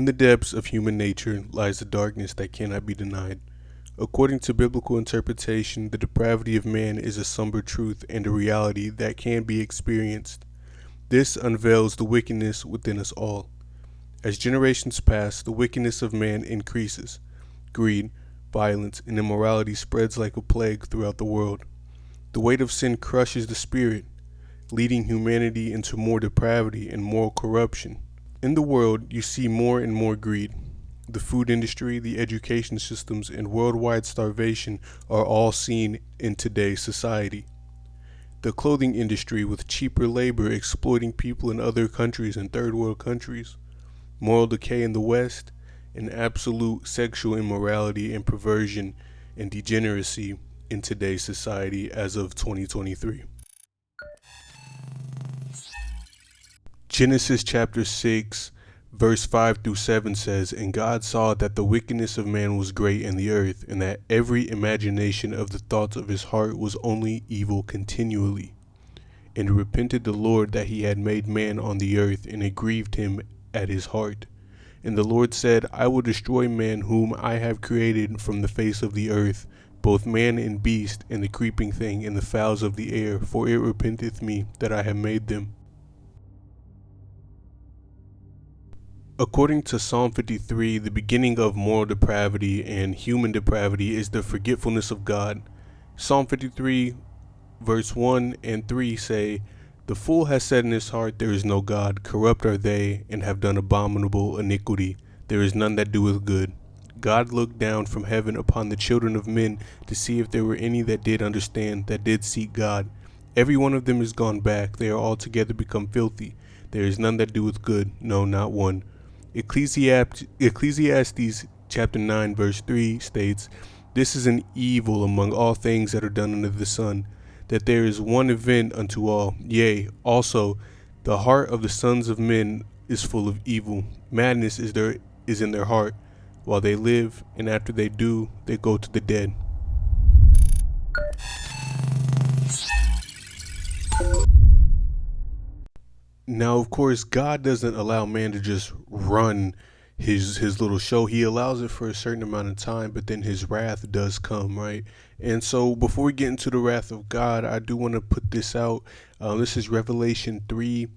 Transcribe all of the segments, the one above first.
In the depths of human nature lies a darkness that cannot be denied. According to biblical interpretation, the depravity of man is a somber truth and a reality that can be experienced. This unveils the wickedness within us all. As generations pass, the wickedness of man increases. Greed, violence, and immorality spreads like a plague throughout the world. The weight of sin crushes the spirit, leading humanity into more depravity and moral corruption. In the world, you see more and more greed. The food industry, the education systems, and worldwide starvation are all seen in today's society. The clothing industry, with cheaper labor exploiting people in other countries and third world countries. Moral decay in the West, and absolute sexual immorality and perversion and degeneracy in today's society as of 2023. Genesis chapter 6, verse 5 through 7 says, "And God saw that the wickedness of man was great in the earth, and that every imagination of the thoughts of his heart was only evil continually. And repented the Lord that he had made man on the earth, and it grieved him at his heart. And the Lord said, I will destroy man whom I have created from the face of the earth, both man and beast, and the creeping thing, and the fowls of the air, for it repenteth me that I have made them." According to Psalm 53, the beginning of moral depravity and human depravity is the forgetfulness of God. Psalm 53, verse 1 and 3 say, "The fool has said in his heart, there is no God. Corrupt are they, and have done abominable iniquity. There is none that doeth good. God looked down from heaven upon the children of men to see if there were any that did understand, that did seek God. Every one of them is gone back. They are altogether become filthy. There is none that doeth good, no, not one." Ecclesiastes chapter 9 verse 3 states, "This is an evil among all things that are done under the sun, that there is one event unto all. Yea, also the heart of the sons of men is full of evil. Madness is in their heart, while they live, and after they do, they go to the dead." Now, of course, God doesn't allow man to just run his little show. He allows it for a certain amount of time, but then his wrath does come, right? And so before we get into the wrath of God, I do want to put this out. This is Revelation 3,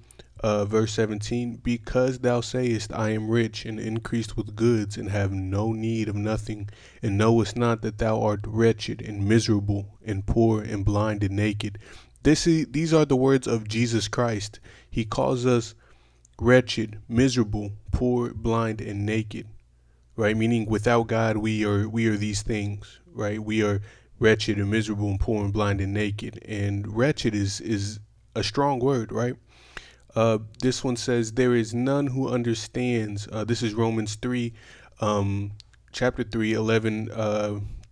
verse 17. "Because thou sayest, I am rich and increased with goods, and have no need of nothing, and knowest not that thou art wretched and miserable and poor and blind and naked." These are the words of Jesus Christ. He calls us wretched, miserable, poor, blind, and naked, right? Meaning without God, we are these things, right? We are wretched and miserable and poor and blind and naked. And wretched is a strong word, right? This one says, "There is none who understands." This is Romans 3, chapter 3, 11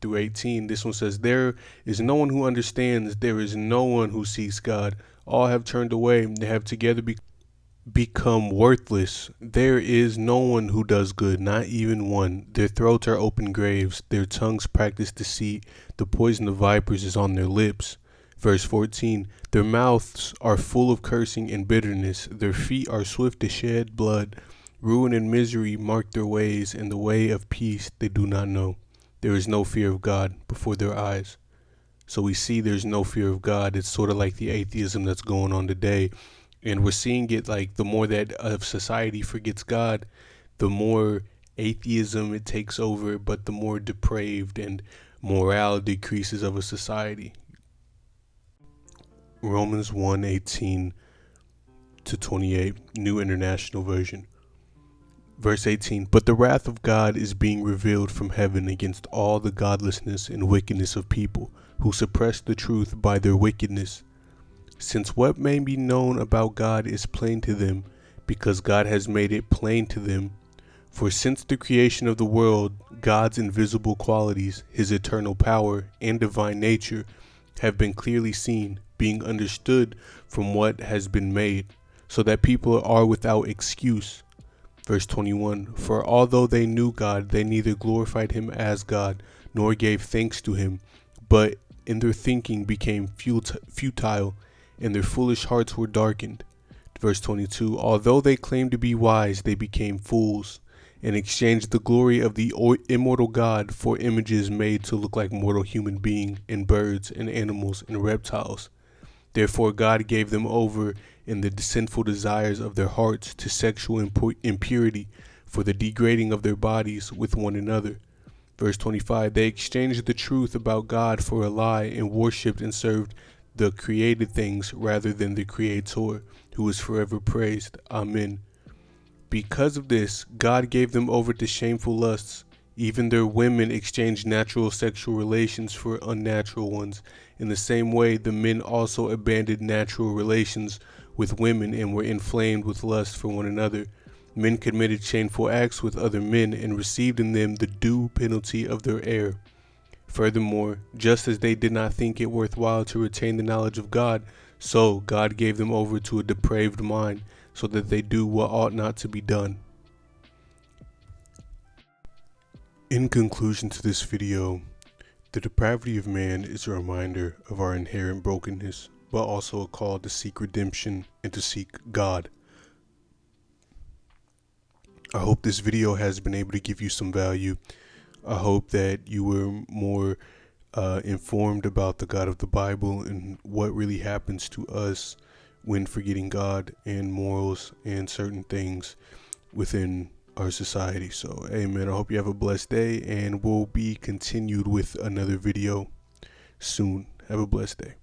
through 18. This one says, "There is no one who understands. There is no one who seeks God. All have turned away. They have together become worthless. There is no one who does good, not even one. Their throats are open graves. Their tongues practice deceit. The poison of vipers is on their lips." Verse 14, "Their mouths are full of cursing and bitterness. Their feet are swift to shed blood. Ruin and misery mark their ways, and the way of peace they do not know. There is no fear of God before their eyes." So we see there's no fear of God. It's sort of like the atheism that's going on today. And we're seeing it like the more that society forgets God, the more atheism it takes over, but the more depraved and morale decreases of a society. Romans 1:18 to 28, New International Version. Verse 18, "But the wrath of God is being revealed from heaven against all the godlessness and wickedness of people, who suppress the truth by their wickedness. Since what may be known about God is plain to them, because God has made it plain to them. For since the creation of the world, God's invisible qualities, his eternal power, and divine nature have been clearly seen, being understood from what has been made, so that people are without excuse." Verse 21, "For although they knew God, they neither glorified him as God, nor gave thanks to him, but in their thinking became futile, and their foolish hearts were darkened." Verse 22, "Although they claimed to be wise, they became fools, and exchanged the glory of the immortal God for images made to look like mortal human beings and birds and animals and reptiles. Therefore God gave them over in the sinful desires of their hearts to sexual impurity, for the degrading of their bodies with one another. Verse 25, they exchanged the truth about God for a lie and worshipped and served the created things rather than the Creator, who is forever praised. Amen. Because of this, God gave them over to shameful lusts. Even their women exchanged natural sexual relations for unnatural ones. In the same way, the men also abandoned natural relations with women and were inflamed with lust for one another. Men committed shameful acts with other men and received in them the due penalty of their error. Furthermore, just as they did not think it worthwhile to retain the knowledge of God, so God gave them over to a depraved mind, so that they do what ought not to be done. In conclusion to this video, the depravity of man is a reminder of our inherent brokenness, but also a call to seek redemption and to seek God. I hope this video has been able to give you some value. I hope that you were more informed about the God of the Bible and what really happens to us when forgetting God and morals and certain things within our society. So, amen. I hope you have a blessed day, and we'll be continued with another video soon. Have a blessed day.